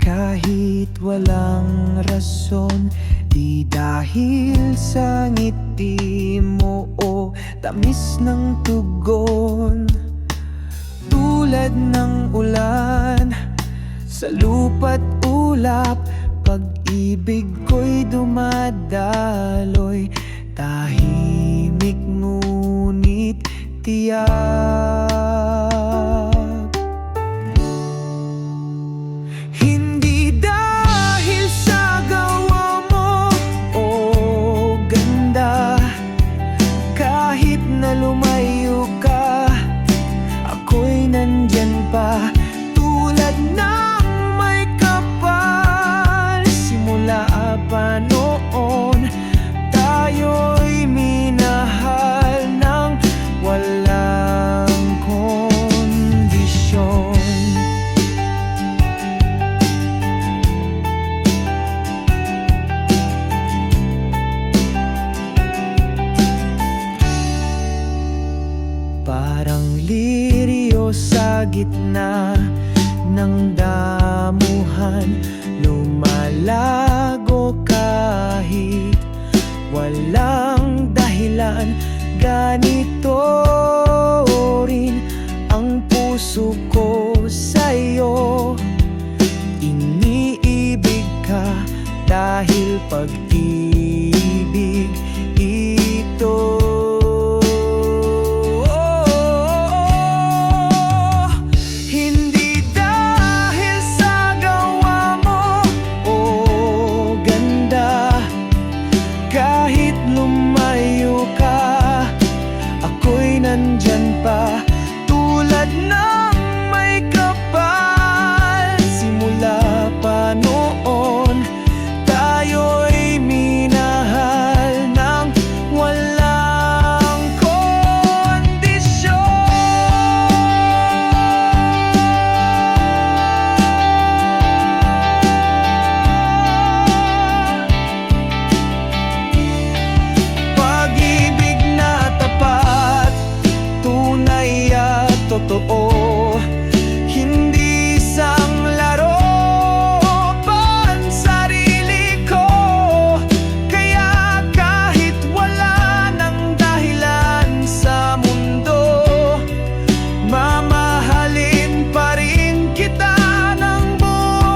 kahit walang rason. Di dahil sa ngiti mo o tamis ng tugon. Tulad ng ulan sa lupa't ulap, pag-ibig ko'y dumadaloy, tahimik ngunit tiyak. Hindi dahil sa gawa mo o ganda, kahit na lumayo ka, ako'y nandyan pa. Tulad ng may kapal, simula pa noon, tayo'y minahal ng walang kondisyon. Parang lirio sa gitna ng damuhan, lumalago kahit walang dahilan. Ganito rin ang puso ko sa'yo, iniibig ka dahil pag-ibig